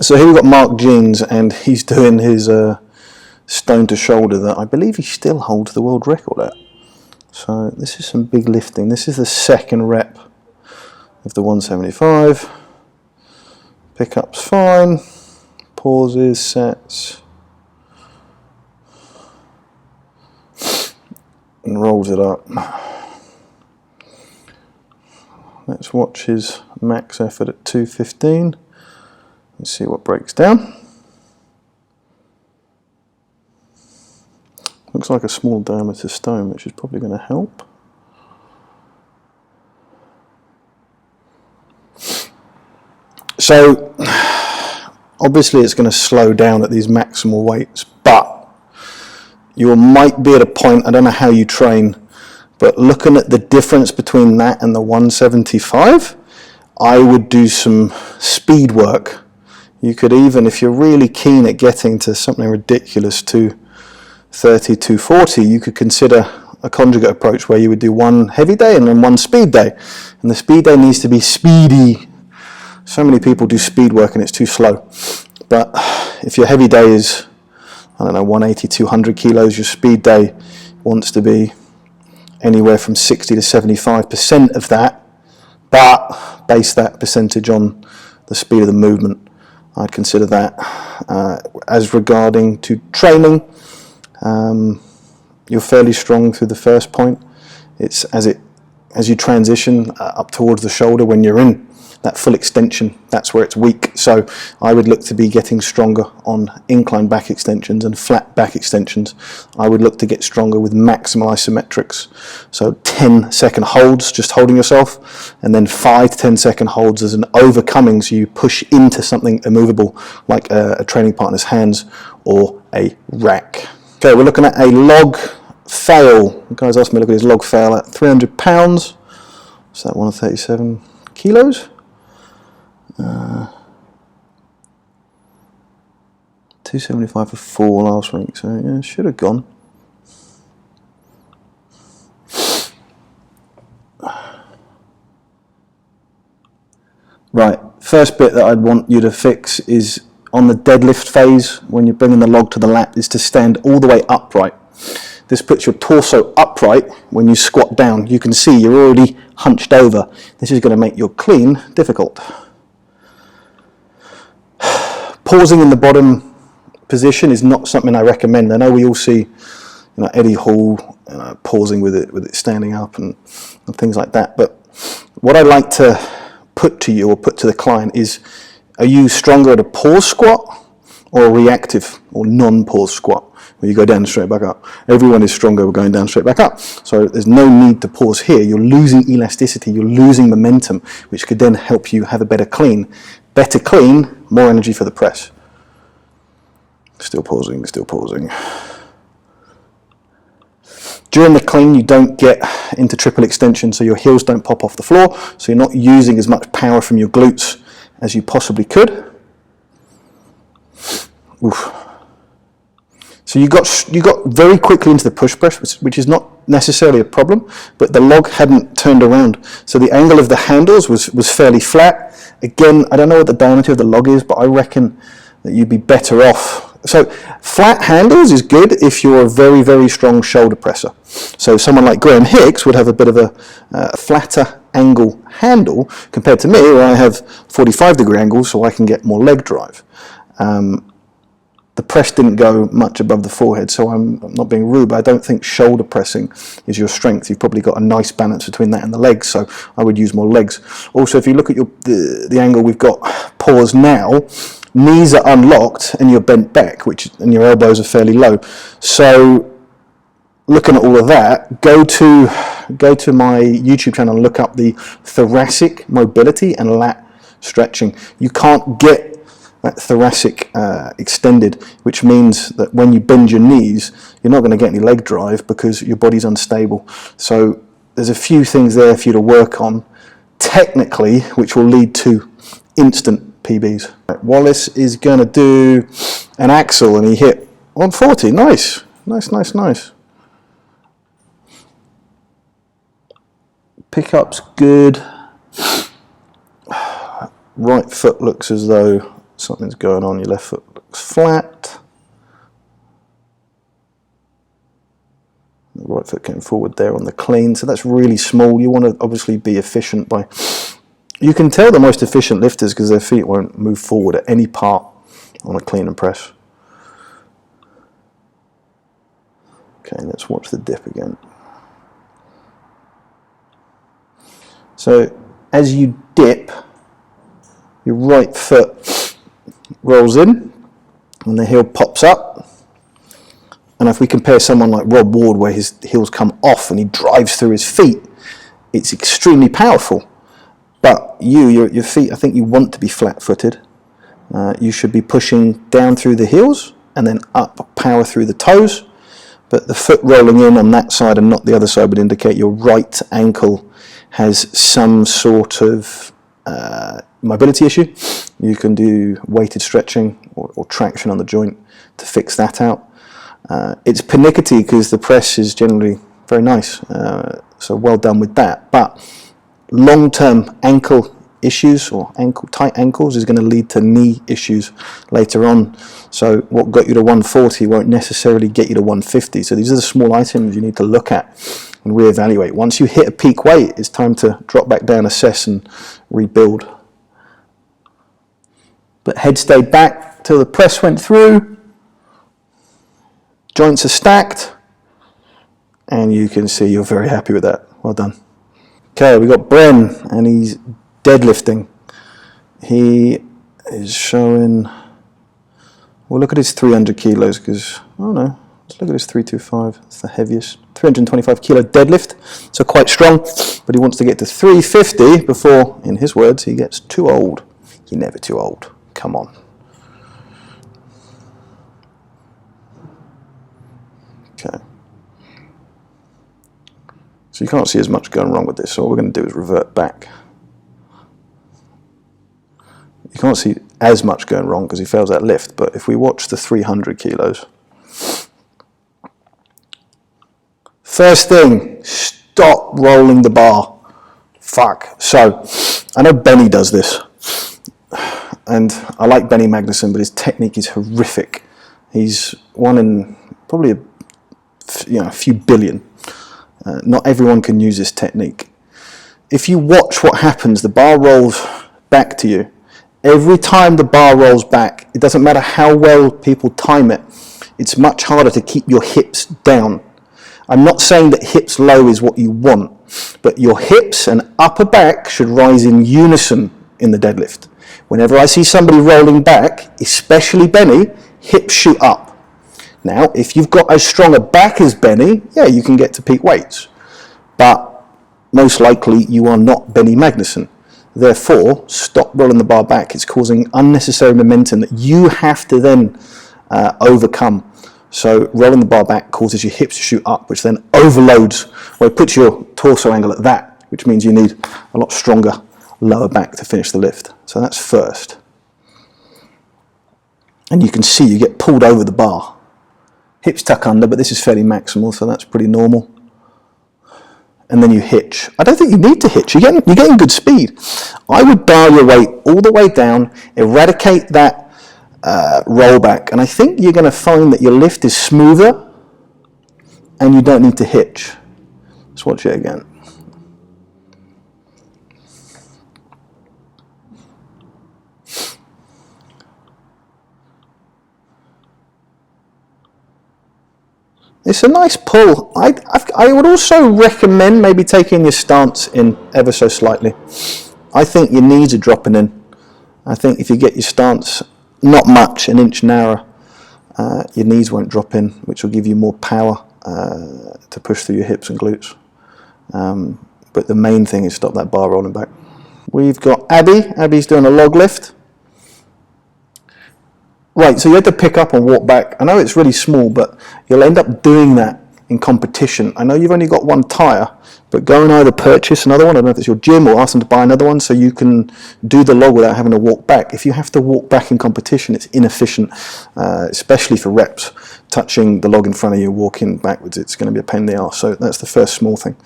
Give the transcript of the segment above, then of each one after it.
So here we've got Mark Jeans, and he's doing his stone to shoulder that I believe he still holds the world record at. So this is some big lifting. This is the second rep of the 175. Pickup's fine. Pauses, sets. And rolls it up. Let's watch his max effort at 215. Let's see what breaks down. Looks like a small diameter stone, which is probably going to help. So, obviously it's going to slow down at these maximal weights, but you might be at a point, I don't know how you train, but looking at the difference between that and the 175, I would do some speed work. You could even, if you're really keen at getting to something ridiculous, 230, 240, you could consider a conjugate approach where you would do one heavy day and then one speed day. And the speed day needs to be speedy. So many people do speed work and it's too slow. But if your heavy day is, I don't know, 180, 200 kilos, your speed day wants to be anywhere from 60 to 75% of that, but base that percentage on the speed of the movement. I'd consider that. As regarding to training, you're fairly strong through the first point. It's as you transition up towards the shoulder, when you're in that full extension, that's where it's weak. So I would look to be getting stronger on incline back extensions and flat back extensions. I would look to get stronger with maximal isometrics. So 10-second holds, just holding yourself, and then 5 to 10-second holds as an overcoming, so you push into something immovable, like a training partner's hands or a rack. Okay, we're looking at a log fail. The guys asked me to look at his log fail at 300 pounds. So that 137 kilos. 275 for 4 last week, so yeah, should have gone. Right, first bit that I'd want you to fix is on the deadlift phase, when you're bringing the log to the lap, is to stand all the way upright. This puts your torso upright. When you squat down, you can see you're already hunched over. This is going to make your clean difficult. Pausing in the bottom position is not something I recommend. I know we all see, Eddie Hall pausing with it standing up and things like that. But what I like to put to you, or put to the client, is: are you stronger at a pause squat or a reactive or non-pause squat, where you go down and straight back up? Everyone is stronger going down straight back up. So there's no need to pause here. You're losing elasticity, you're losing momentum, which could then help you have a better clean. Better clean, more energy for the press. Still pausing, still pausing. During the clean, you don't get into triple extension, so your heels don't pop off the floor, so you're not using as much power from your glutes as you possibly could. Oof. So you got very quickly into the push press, which is not necessarily a problem, but the log hadn't turned around. So the angle of the handles was fairly flat. Again, I don't know what the diameter of the log is, but I reckon that you'd be better off. So flat handles is good if you're a very, very strong shoulder presser. So someone like Graham Hicks would have a bit of a flatter angle handle compared to me, where I have 45-degree angles, so I can get more leg drive. The press didn't go much above the forehead, so I'm not being rude, but I don't think shoulder pressing is your strength. You've probably got a nice balance between that and the legs, so I would use more legs. Also, if you look at the angle we've got paused now, knees are unlocked and you're bent back, and your elbows are fairly low. So looking at all of that, go to my YouTube channel and look up the thoracic mobility and lat stretching. You can't get that thoracic extended, which means that when you bend your knees, you're not going to get any leg drive because your body's unstable. So there's a few things there for you to work on technically, which will lead to instant PBs. Wallace is going to do an axle, and he hit 140. Nice, nice, nice, nice. Pickup's good. Right foot looks as though something's going on. Your left foot looks flat. The right foot came forward there on the clean, so that's really small. You want to obviously be efficient by... You can tell the most efficient lifters because their feet won't move forward at any part on a clean and press. Okay, let's watch the dip again. So as you dip, your right foot rolls in and the heel pops up. And if we compare someone like Rob Ward, where his heels come off and he drives through his feet, it's extremely powerful. But your feet, I think you want to be flat-footed. You should be pushing down through the heels and then up, power through the toes. But the foot rolling in on that side and not the other side would indicate your right ankle has some sort of mobility issue. You can do weighted stretching or traction on the joint to fix that out. It's pernickety because the press is generally very nice, so well done with that. But long-term ankle issues or tight ankles is going to lead to knee issues later on. So what got you to 140 won't necessarily get you to 150. So these are the small items you need to look at and reevaluate. Once you hit a peak weight, it's time to drop back down, assess and rebuild. But head stayed back till the press went through. Joints are stacked. And you can see you're very happy with that. Well done. Okay, we got Bryn, and he's deadlifting. He is showing, we'll look at his 300 kilos because, oh no, let's look at his 325, it's the heaviest. 325 kilo deadlift, so quite strong, but he wants to get to 350 before, in his words, he gets too old. You're never too old, come on. Okay. So you can't see as much going wrong with this, so what we're going to do is revert back. You can't see as much going wrong because he fails that lift, but if we watch the 300 kilos. First thing, stop rolling the bar. Fuck. So, I know Benny does this, and I like Benny Magnusson, but his technique is horrific. He's one in probably a few billion. Not everyone can use this technique. If you watch what happens, the bar rolls back to you. Every time the bar rolls back, it doesn't matter how well people time it, it's much harder to keep your hips down. I'm not saying that hips low is what you want, but your hips and upper back should rise in unison in the deadlift. Whenever I see somebody rolling back, especially Benny, hips shoot up. Now, if you've got as strong a back as Benny, yeah, you can get to peak weights. But most likely you are not Benny Magnusson. Therefore, stop rolling the bar back. It's causing unnecessary momentum that you have to then overcome. So rolling the bar back causes your hips to shoot up, which then overloads, well, it puts your torso angle at that, which means you need a lot stronger lower back to finish the lift. So that's first. And you can see you get pulled over the bar. Hips tuck under, but this is fairly maximal, so that's pretty normal. And then you hitch. I don't think you need to hitch. You're getting good speed. I would dial your weight all the way down, eradicate that rollback, and I think you're going to find that your lift is smoother and you don't need to hitch. Let's watch it again. It's a nice pull. I would also recommend maybe taking your stance in ever so slightly. I think your knees are dropping in. I think if you get your stance not much, an inch narrower, your knees won't drop in, which will give you more power to push through your hips and glutes. But the main thing is stop that bar rolling back. We've got Abby. Abby's doing a log lift. Right, so you had to pick up and walk back. I know it's really small, but you'll end up doing that in competition. I know you've only got one tyre, but go and either purchase another one, I don't know if it's your gym, or ask them to buy another one so you can do the log without having to walk back. If you have to walk back in competition, it's inefficient, especially for reps. Touching the log in front of you, walking backwards, it's going to be a pain in the arse. So that's the first small thing.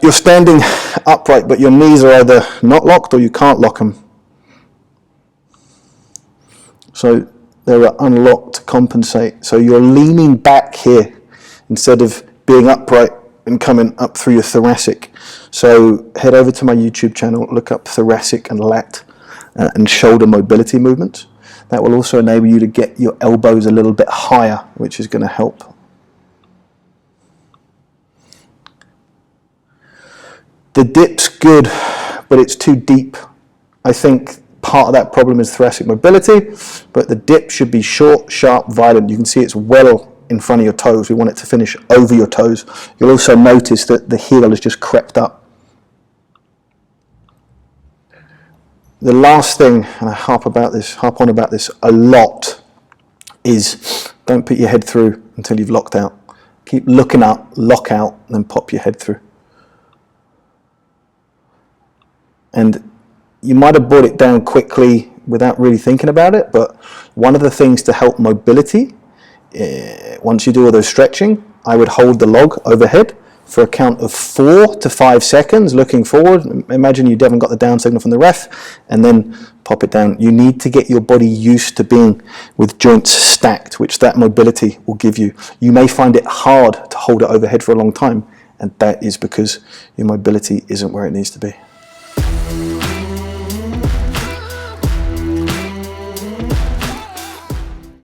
You're standing upright, but your knees are either not locked or you can't lock them. So they are unlocked to compensate. So you're leaning back here instead of being upright and coming up through your thoracic. So head over to my YouTube channel, look up thoracic and lat and shoulder mobility movements. That will also enable you to get your elbows a little bit higher, which is going to help. The dip's good, but it's too deep. I think part of that problem is thoracic mobility, but the dip should be short, sharp, violent. You can see it's well in front of your toes. We want it to finish over your toes. You'll also notice that the heel has just crept up. The last thing, and I harp on about this a lot, is don't put your head through until you've locked out. Keep looking up, lock out, and then pop your head through. And you might have brought it down quickly without really thinking about it, but one of the things to help mobility, once you do all those stretching, I would hold the log overhead for a count of 4 to 5 seconds, looking forward. Imagine you haven't got the down signal from the ref, and then pop it down. You need to get your body used to being with joints stacked, which that mobility will give you. You may find it hard to hold it overhead for a long time, and that is because your mobility isn't where it needs to be.